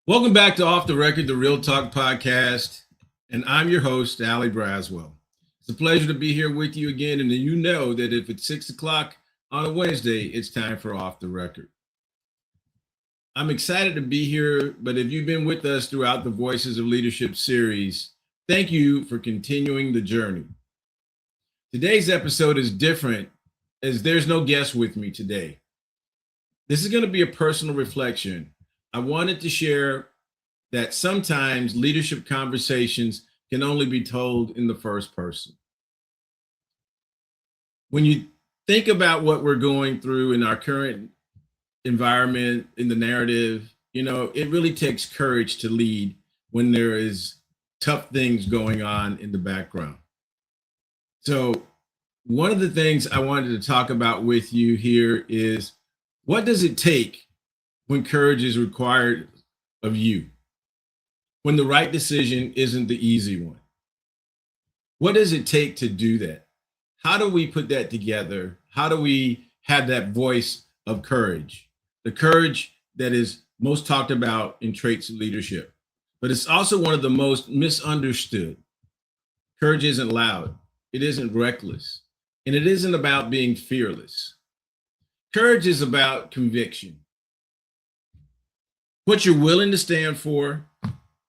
Welcome back to Off the Record, the Real Talk podcast. And I'm your host, Allie Braswell. It's a pleasure to be here with you again. And you know that if it's 6 o'clock on a Wednesday, it's time for Off the Record. I'm excited to be here, but if you've been with us throughout the Voices of Leadership series, thank you for continuing the journey. Today's episode is different as there's no guest with me today. This is going to be a personal reflection. I wanted to share that sometimes leadership conversations can only be told in the first person. When you think about what we're going through in our current environment, in the narrative, it really takes courage to lead when there is tough things going on in the background. So one of the things I wanted to talk about with you here is, what does it take when courage is required of you? When the right decision isn't the easy one? What does it take to do that? How do we put that together? How do we have that voice of courage? The courage that is most talked about in traits of leadership, but it's also one of the most misunderstood. Courage isn't loud, it isn't reckless, and it isn't about being fearless. Courage is about conviction. What you're willing to stand for,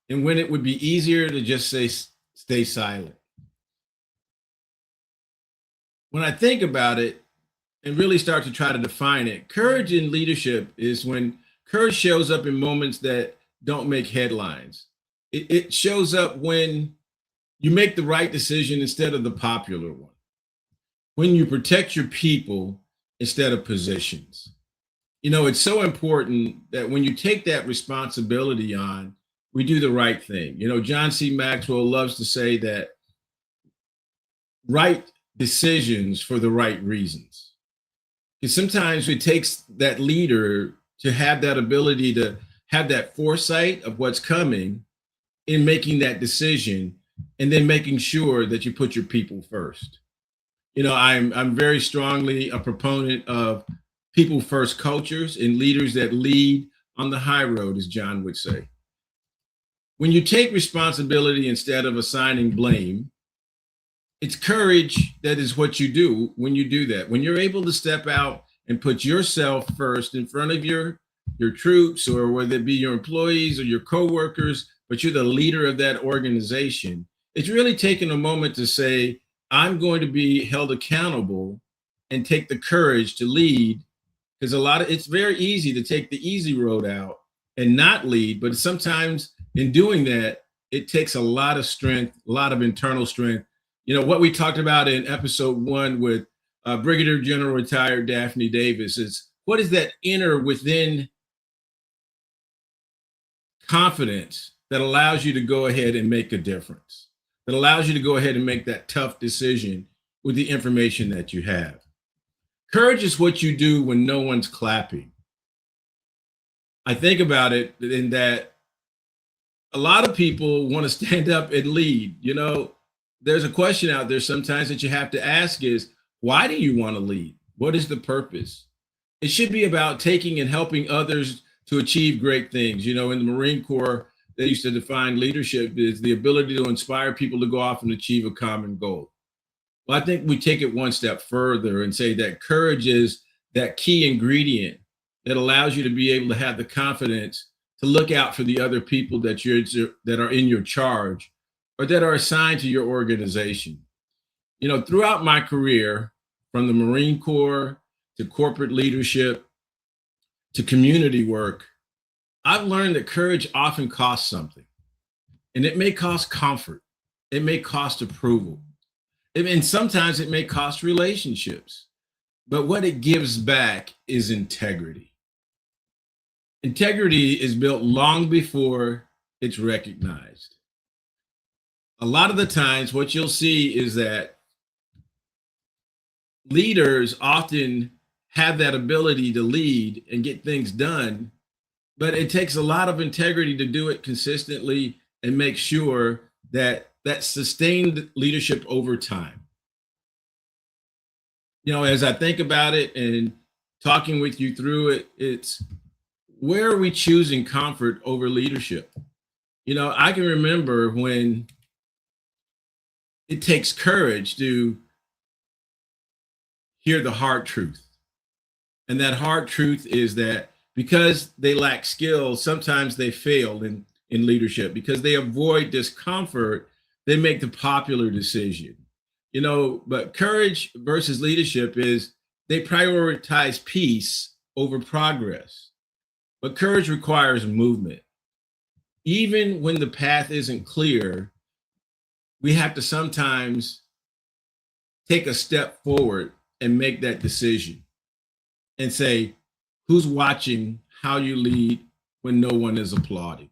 and when it would be easier to just stay silent. When I think about it and really start to try to define it, courage in leadership is when courage shows up in moments that don't make headlines. It shows up when you make the right decision instead of the popular one. When you protect your people instead of positions. It's so important that when you take that responsibility on, we do the right thing. John C. Maxwell loves to say that right decisions for the right reasons. Because sometimes it takes that leader to have that ability to have that foresight of what's coming in making that decision and then making sure that you put your people first. I'm very strongly a proponent of people first cultures and leaders that lead on the high road, as John would say. When you take responsibility instead of assigning blame, it's courage that is what you do when you do that. When you're able to step out and put yourself first in front of your troops, or whether it be your employees or your coworkers, but you're the leader of that organization, it's really taking a moment to say, I'm going to be held accountable and take the courage to lead, because it's very easy to take the easy road out and not lead, but sometimes in doing that, it takes a lot of strength, a lot of internal strength. What we talked about in episode 1 with Brigadier General retired Daphne Davis is, what is that inner within confidence that allows you to go ahead and make a difference, that allows you to go ahead and make that tough decision with the information that you have. Courage is what you do when no one's clapping. I think about it in that a lot of people want to stand up and lead. There's a question out there sometimes that you have to ask is, why do you want to lead? What is the purpose? It should be about taking and helping others to achieve great things. In the Marine Corps, they used to define leadership as the ability to inspire people to go off and achieve a common goal. Well, I think we take it one step further and say that courage is that key ingredient that allows you to be able to have the confidence to look out for the other people that are in your charge or that are assigned to your organization. Throughout my career, from the Marine Corps to corporate leadership to community work, I've learned that courage often costs something. And it may cost comfort. It may cost approval. And sometimes it may cost relationships. But what it gives back is integrity. Integrity is built long before it's recognized. A lot of the times, what you'll see is that leaders often have that ability to lead and get things done, but it takes a lot of integrity to do it consistently and make sure that sustained leadership over time. As I think about it and talking with you through it, it's where are we choosing comfort over leadership? I can remember when it takes courage to hear the hard truth. And that hard truth is that because they lack skill, sometimes they fail in leadership. Because they avoid discomfort, they make the popular decision. But courage versus leadership is they prioritize peace over progress. But courage requires movement. Even when the path isn't clear, we have to sometimes take a step forward and make that decision and say, who's watching how you lead when no one is applauding?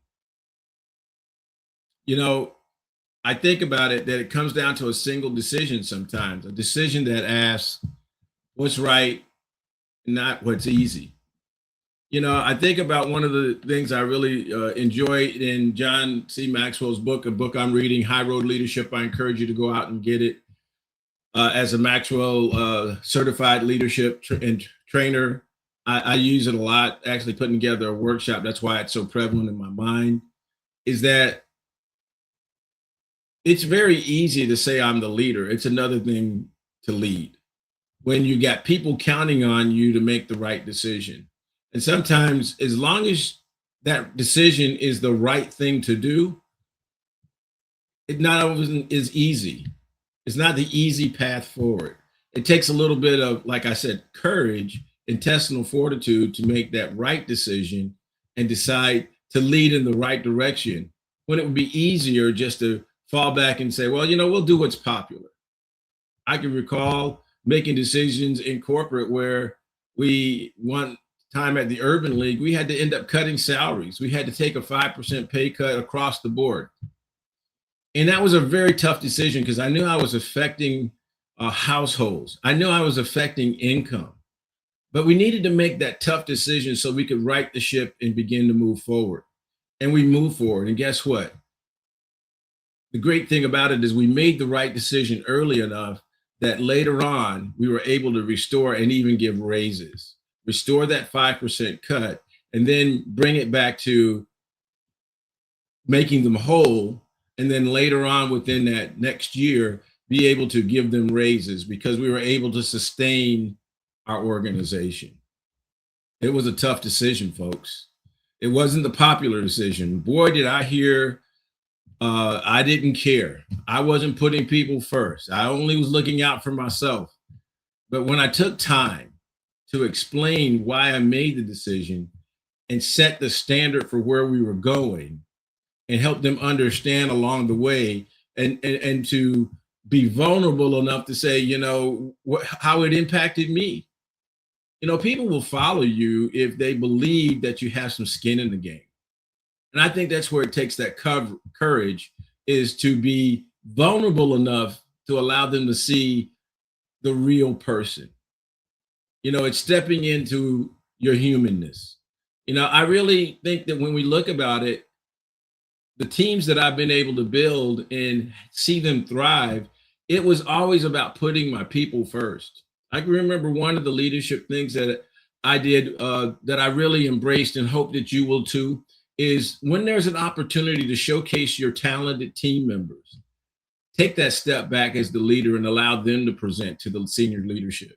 I think about it that it comes down to a single decision sometimes, a decision that asks what's right, not what's easy. I think about one of the things I really enjoy in John C. Maxwell's book, a book I'm reading, High Road Leadership. I encourage you to go out and get it. As a Maxwell certified leadership and trainer, I use it a lot, actually putting together a workshop. That's why it's so prevalent in my mind, is that it's very easy to say I'm the leader. It's another thing to lead when you got people counting on you to make the right decision. And sometimes, as long as that decision is the right thing to do, it not always is easy. It's not the easy path forward. It takes a little bit of, like I said, courage, intestinal fortitude to make that right decision and decide to lead in the right direction, when it would be easier just to fall back and say, well, we'll do what's popular. I can recall making decisions in corporate where one time at the Urban League, we had to end up cutting salaries. We had to take a 5% pay cut across the board. And that was a very tough decision because I knew I was affecting households. I knew I was affecting income. But we needed to make that tough decision so we could right the ship and begin to move forward. And we moved forward. And guess what? The great thing about it is we made the right decision early enough that later on we were able to restore and even give raises, restore that 5% cut, and then bring it back to making them whole. And then later on within that next year, be able to give them raises because we were able to sustain our organization. It was a tough decision, folks. It wasn't the popular decision. Boy, did I hear, I didn't care. I wasn't putting people first. I only was looking out for myself. But when I took time to explain why I made the decision and set the standard for where we were going and help them understand along the way and to be vulnerable enough to say, how it impacted me. People will follow you if they believe that you have some skin in the game. And I think that's where it takes that courage, is to be vulnerable enough to allow them to see the real person. It's stepping into your humanness. I really think that when we look about it, the teams that I've been able to build and see them thrive, it was always about putting my people first. I can remember one of the leadership things that I did that I really embraced and hope that you will too, is when there's an opportunity to showcase your talented team members, take that step back as the leader and allow them to present to the senior leadership.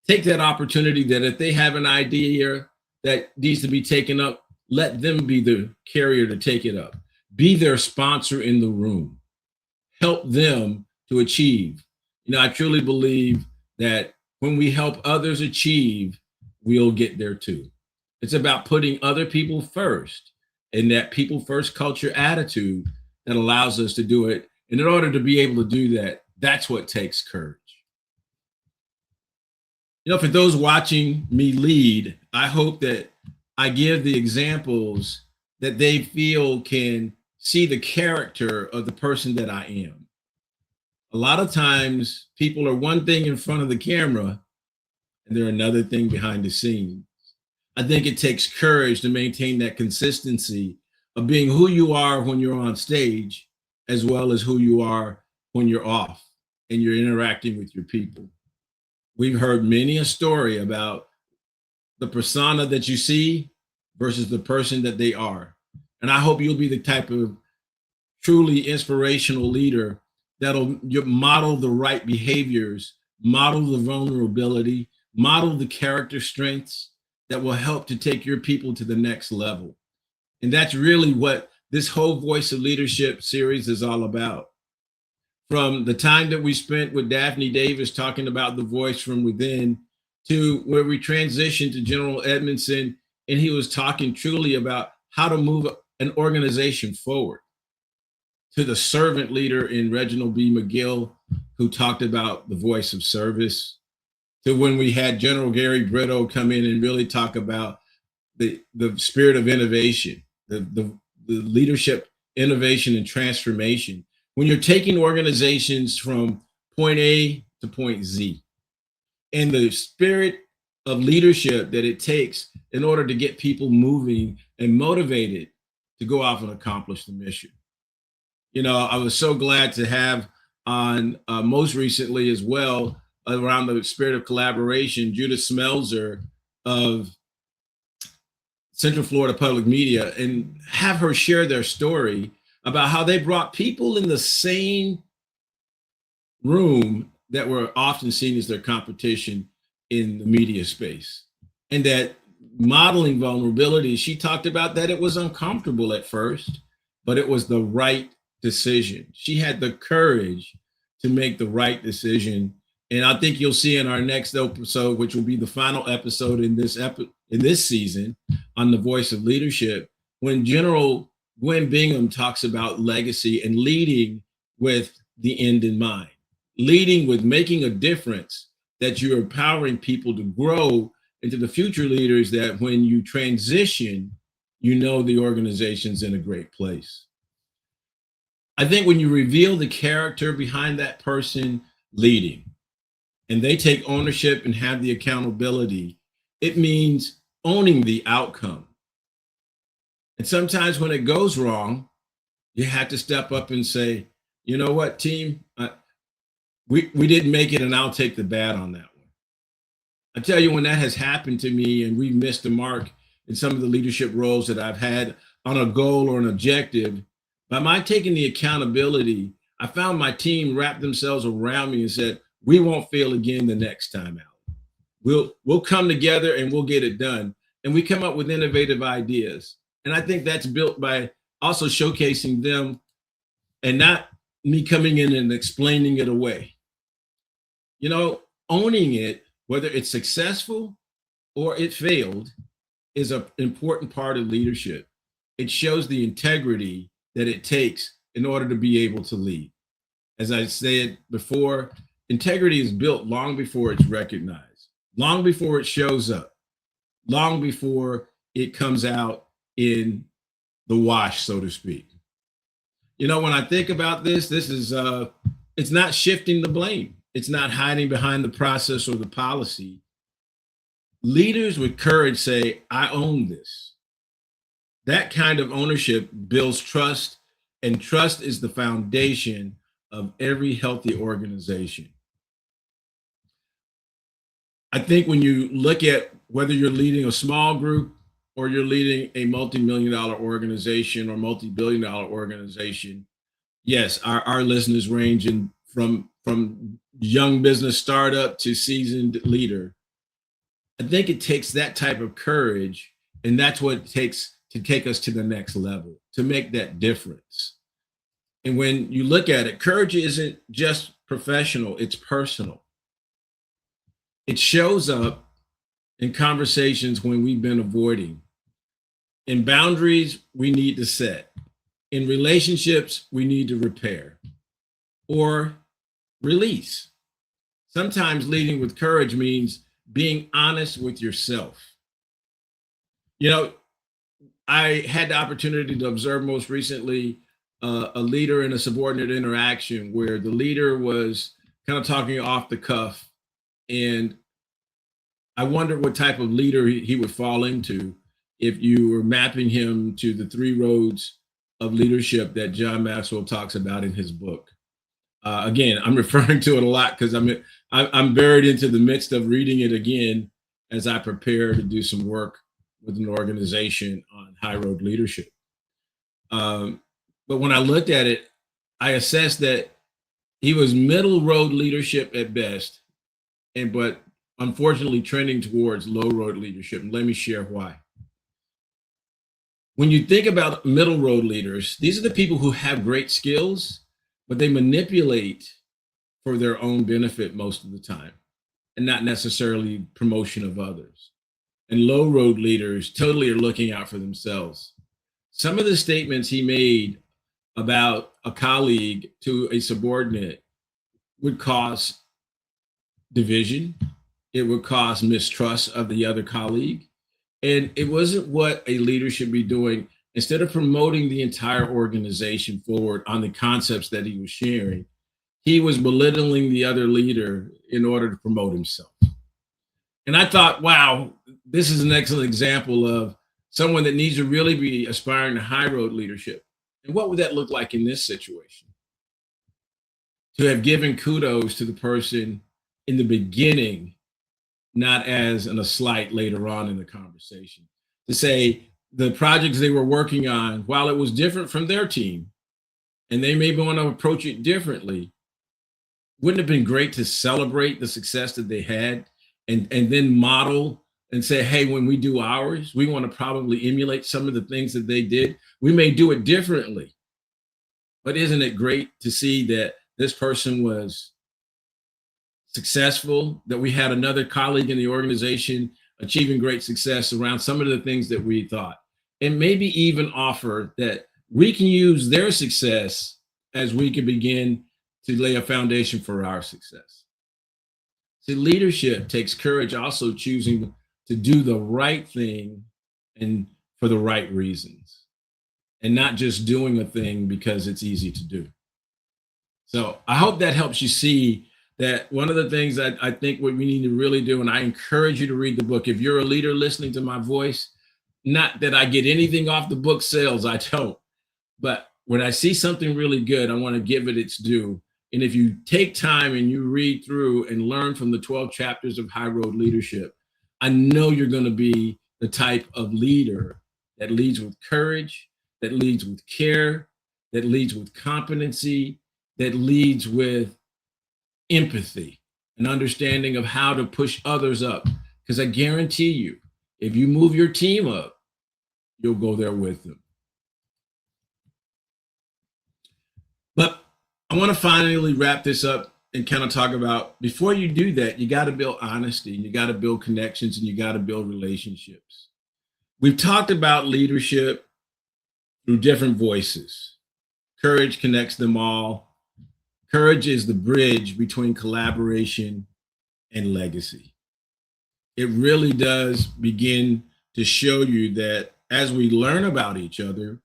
Take that opportunity that if they have an idea that needs to be taken up, let them be the carrier to take it up. Be their sponsor in the room. Help them to achieve. I truly believe that when we help others achieve, we'll get there too. It's about putting other people first and that people first culture attitude that allows us to do it. And in order to be able to do that, that's what takes courage. For those watching me lead, I hope that I give the examples that they feel can see the character of the person that I am. A lot of times people are one thing in front of the camera and they're another thing behind the scenes. I think it takes courage to maintain that consistency of being who you are when you're on stage, as well as who you are when you're off and you're interacting with your people. We've heard many a story about the persona that you see versus the person that they are. And I hope you'll be the type of truly inspirational leader that'll model the right behaviors, model the vulnerability, model the character strengths that will help to take your people to the next level. And that's really what this whole Voice of Leadership series is all about. From the time that we spent with Daphne Davis talking about the voice from within, to where we transitioned to General Edmondson, and he was talking truly about how to move an organization forward, to the servant leader in Reginald B. McGill, who talked about the voice of service, to when we had General Gary Brito come in and really talk about the spirit of innovation, the leadership, innovation, and transformation. When you're taking organizations from point A to point Z, and the spirit of leadership that it takes in order to get people moving and motivated to go off and accomplish the mission. You know, I was so glad to have on most recently as well, around the spirit of collaboration, Judith Smelzer of Central Florida Public Media, and have her share their story about how they brought people in the same room that were often seen as their competition in the media space. And that modeling vulnerability, she talked about that it was uncomfortable at first, but it was the right decision. She had the courage to make the right decision. And I think you'll see in our next episode, which will be the final episode in this season on the Voice of Leadership, when General Gwen Bingham talks about legacy and leading with the end in mind, leading with making a difference, that you're empowering people to grow into the future leaders that when you transition, you know the organization's in a great place. I think when you reveal the character behind that person leading, and they take ownership and have the accountability, it means owning the outcome. And sometimes when it goes wrong, you have to step up and say, you know what, team, we didn't make it, and I'll take the bad on that one. I tell you, when that has happened to me and we missed the mark in some of the leadership roles that I've had on a goal or an objective, by my taking the accountability, I found my team wrapped themselves around me and said, we won't fail again the next time out. We'll come together and we'll get it done. And we come up with innovative ideas. And I think that's built by also showcasing them and not me coming in and explaining it away. You know, owning it, whether it's successful or it failed, is an important part of leadership. It shows the integrity that it takes in order to be able to lead. As I said before, integrity is built long before it's recognized, long before it shows up, long before it comes out in the wash, so to speak. You know, when I think about this is, it's not shifting the blame. It's not hiding behind the process or the policy. Leaders with courage say, I own this. That kind of ownership builds trust, and trust is the foundation of every healthy organization. I think when you look at whether you're leading a small group or you're leading a multi-million-dollar organization or multi-billion-dollar organization, yes, our listeners range in from young business startup to seasoned leader. I think it takes that type of courage, and that's what it takes to take us to the next level, to make that difference. And when you look at it, courage isn't just professional, it's personal. It shows up in conversations when we've been avoiding. In boundaries, we need to set. In relationships, we need to repair or release. Sometimes leading with courage means being honest with yourself. You know, I had the opportunity to observe most recently a leader in a subordinate interaction where the leader was kind of talking off the cuff. And I wondered what type of leader he would fall into if you were mapping him to the 3 roads of leadership that John Maxwell talks about in his book. Again, I'm referring to it a lot because I'm buried into the midst of reading it again as I prepare to do some work with an organization on high road leadership. But when I looked at it, I assessed that he was middle road leadership at best, but unfortunately trending towards low road leadership. And let me share why. When you think about middle road leaders, these are the people who have great skills, but they manipulate for their own benefit most of the time, and not necessarily promotion of others. And low road leaders totally are looking out for themselves. Some of the statements he made about a colleague to a subordinate would cause division. It would cause mistrust of the other colleague. And it wasn't what a leader should be doing. Instead of promoting the entire organization forward on the concepts that he was sharing, he was belittling the other leader in order to promote himself. And I thought, wow, this is an excellent example of someone that needs to really be aspiring to high road leadership. And what would that look like in this situation? To have given kudos to the person in the beginning, not as a slight later on in the conversation. To say the projects they were working on, while it was different from their team, and they may want to approach it differently, wouldn't it have been great to celebrate the success that they had and then model and say, hey, when we do ours, we want to probably emulate some of the things that they did. We may do it differently, but isn't it great to see that this person was successful, that we had another colleague in the organization achieving great success around some of the things that we thought, and maybe even offer that we can use their success as we can begin to lay a foundation for our success. See, leadership takes courage, also choosing to do the right thing and for the right reasons, and not just doing a thing because it's easy to do. So I hope that helps you see that one of the things that I think what we need to really do, and I encourage you to read the book. If you're a leader listening to my voice, not that I get anything off the book sales, I don't. But when I see something really good, I want to give it its due. And if you take time and you read through and learn from the 12 chapters of High Road Leadership, I know you're going to be the type of leader that leads with courage, that leads with care, that leads with competency, that leads with empathy, an understanding of how to push others up. Because I guarantee you, if you move your team up, you'll go there with them. But I want to finally wrap this up and kind of talk about, before you do that, you got to build honesty, you got to build connections, and you got to build relationships. We've talked about leadership through different voices. Courage connects them all. Courage is the bridge between collaboration and legacy. It really does begin to show you that as we learn about each other,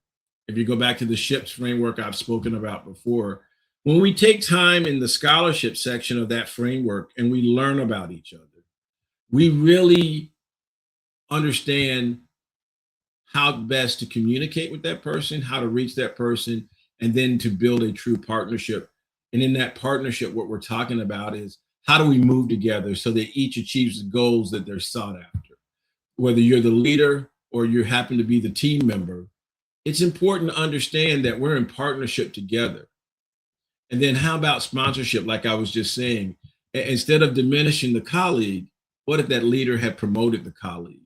if you go back to the SHIPS framework I've spoken about before, when we take time in the scholarship section of that framework and we learn about each other, we really understand how best to communicate with that person, how to reach that person, and then to build a true partnership. And in that partnership, what we're talking about is how do we move together so that each achieves the goals that they're sought after? Whether you're the leader or you happen to be the team member, it's important to understand that we're in partnership together. And then how about sponsorship? Like I was just saying, instead of diminishing the colleague, what if that leader had promoted the colleague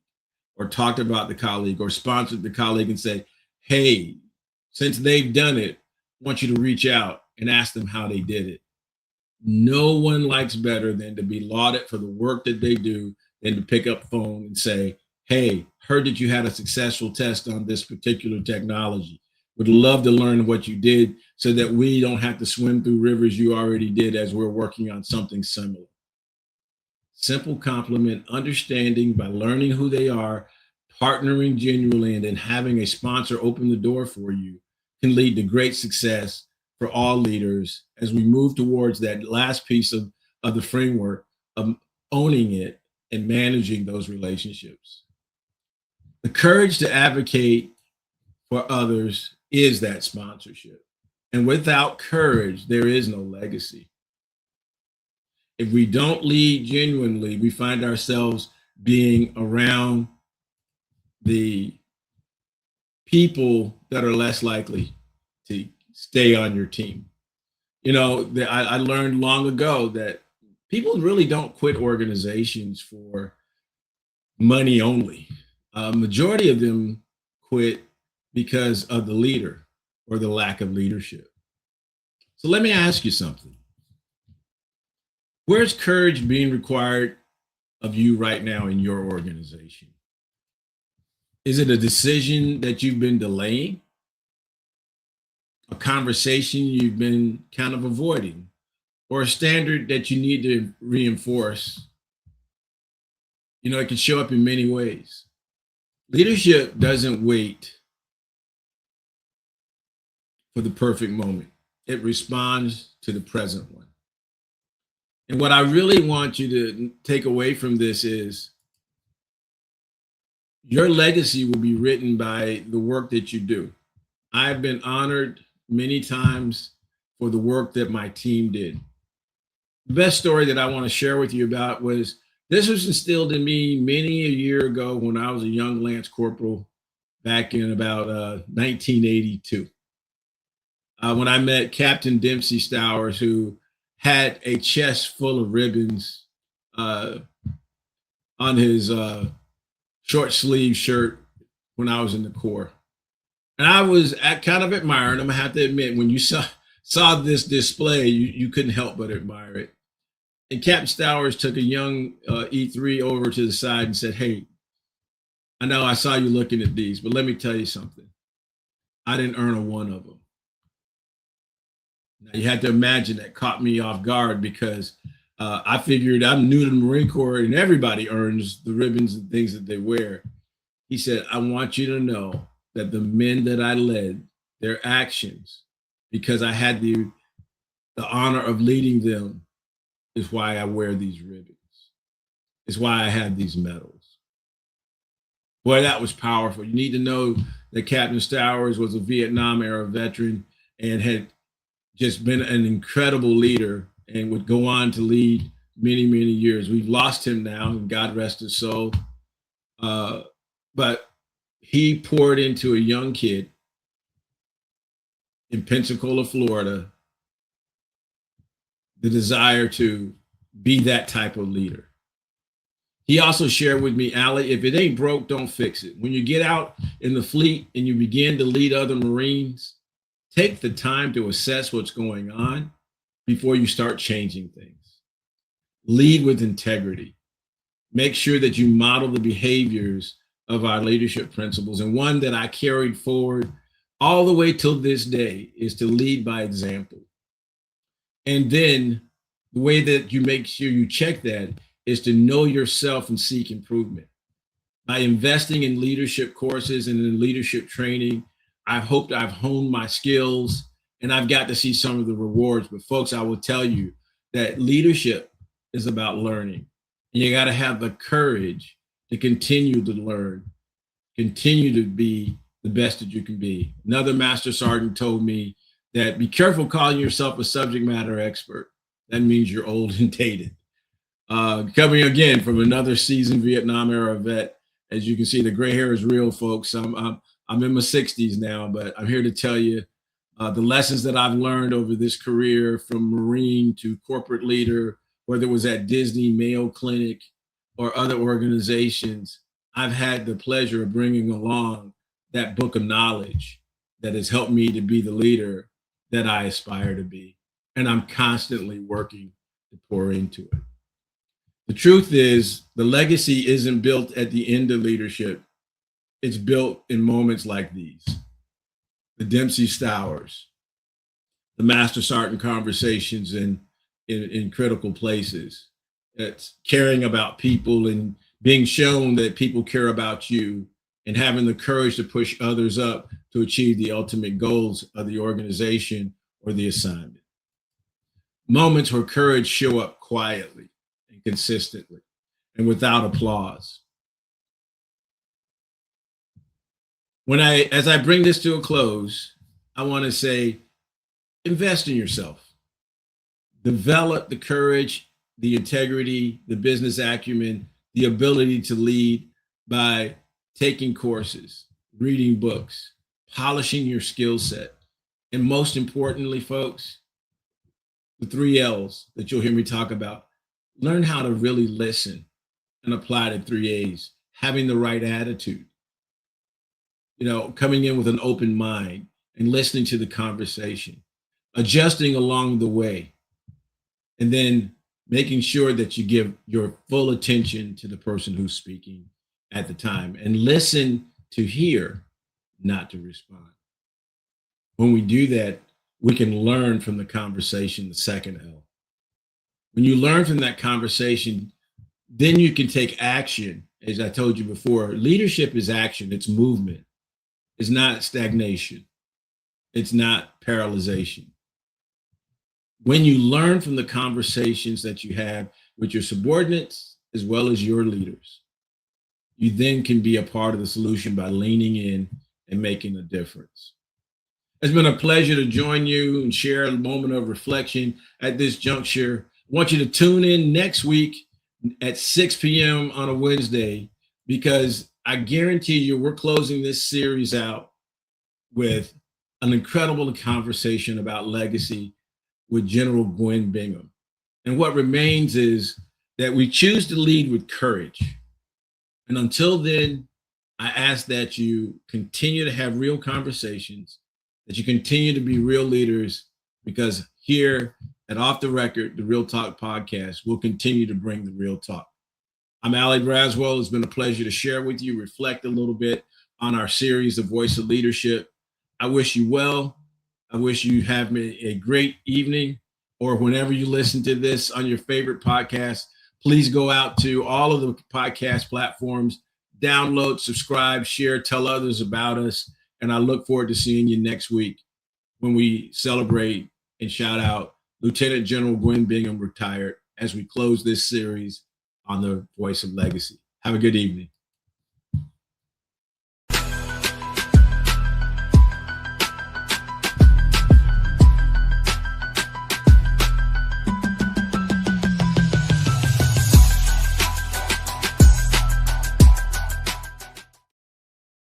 or talked about the colleague or sponsored the colleague and say, hey, since they've done it, I want you to reach out and ask them how they did it. No one likes better than to be lauded for the work that they do than to pick up the phone and say, hey, heard that you had a successful test on this particular technology. Would love to learn what you did so that we don't have to swim through rivers you already did as we're working on something similar. Simple compliment, understanding by learning who they are, partnering genuinely, and then having a sponsor open the door for you can lead to great success for all leaders as we move towards that last piece of the framework of owning it and managing those relationships. The courage to advocate for others is that sponsorship. And without courage, there is no legacy. If we don't lead genuinely, we find ourselves being around the people that are less likely to stay on your team. I learned long ago that people really don't quit organizations for money only. Majority of them quit because of the leader or the lack of leadership. So let me ask you something. Where's courage being required of you right now in your organization? Is it a decision that you've been delaying? A conversation you've been kind of avoiding? Or a standard that you need to reinforce? It can show up in many ways. Leadership doesn't wait for the perfect moment. It responds to the present one. And what I really want you to take away from this is your legacy will be written by the work that you do. I've been honored many times for the work that my team did. The best story that I want to share with you about was this was instilled in me many a year ago when I was a young Lance Corporal back in about 1982. When I met Captain Dempsey Stowers, who had a chest full of ribbons on his short sleeve shirt when I was in the Corps. And I was kind of admiring him. I have to admit, when you saw this display, you couldn't help but admire it. And Captain Stowers took a young E3 over to the side and said, "Hey, I know I saw you looking at these, but let me tell you something. I didn't earn a one of them." Now, you had to imagine that caught me off guard because I figured I'm new to the Marine Corps and everybody earns the ribbons and things that they wear. He said, "I want you to know that the men that I led, their actions, because I had the honor of leading them, is why I wear these ribbons. It's why I have these medals." Boy, that was powerful. You need to know that Captain Stowers was a Vietnam era veteran and had just been an incredible leader and would go on to lead many, many years. We've lost him now, and God rest his soul. But he poured into a young kid in Pensacola, Florida, the desire to be that type of leader. He also shared with me, Allie, if it ain't broke, don't fix it. When you get out in the fleet and you begin to lead other Marines, take the time to assess what's going on before you start changing things. Lead with integrity. Make sure that you model the behaviors of our leadership principles. And one that I carried forward all the way till this day is to lead by example. And then the way that you make sure you check that is to know yourself and seek improvement. By investing in leadership courses and in leadership training, I hope I've honed my skills and I've got to see some of the rewards. But folks, I will tell you that leadership is about learning. And you got to have the courage to continue to learn, continue to be the best that you can be. Another master sergeant told me that be careful calling yourself a subject matter expert. That means you're old and dated. Coming again from another seasoned Vietnam era vet, as you can see, the gray hair is real, folks. I'm in my 60s now, but I'm here to tell you the lessons that I've learned over this career, from Marine to corporate leader, whether it was at Disney, Mayo Clinic, or other organizations. I've had the pleasure of bringing along that book of knowledge that has helped me to be the leader that I aspire to be. And I'm constantly working to pour into it. The truth is, the legacy isn't built at the end of leadership. It's built in moments like these. The Dempsey Stowers, the Master Sergeant conversations in critical places. It's caring about people and being shown that people care about you, and having the courage to push others up to achieve the ultimate goals of the organization or the assignment. Moments where courage show up quietly and consistently and without applause. As I bring this to a close, I want to say, invest in yourself. Develop the courage, the integrity, the business acumen, the ability to lead by taking courses, reading books, polishing your skill set. And most importantly, folks, the 3 L's that you'll hear me talk about, learn how to really listen and apply the 3 A's, having the right attitude, coming in with an open mind and listening to the conversation, adjusting along the way, and then making sure that you give your full attention to the person who's speaking at the time and listen to hear, not to respond. When we do that, we can learn from the conversation, the second L. When you learn from that conversation, then you can take action. As I told you before, leadership is action, it's movement. It's not stagnation. It's not paralyzation. When you learn from the conversations that you have with your subordinates as well as your leaders, you then can be a part of the solution by leaning in and making a difference. It's been a pleasure to join you and share a moment of reflection at this juncture. I want you to tune in next week at 6 p.m. on a Wednesday, because I guarantee you we're closing this series out with an incredible conversation about legacy with General Gwen Bingham. And what remains is that we choose to lead with courage. And until then, I ask that you continue to have real conversations, that you continue to be real leaders, because here at Off the Record, the Real Talk podcast, will continue to bring the real talk. I'm Allie Braswell. It's been a pleasure to share with you, reflect a little bit on our series of Voice of Leadership. I wish you well. I wish you have a great evening, or whenever you listen to this on your favorite podcast, please go out to all of the podcast platforms, download, subscribe, share, tell others about us. And I look forward to seeing you next week when we celebrate and shout out Lieutenant General Gwen Bingham, retired, as we close this series on the Voice of Legacy. Have a good evening.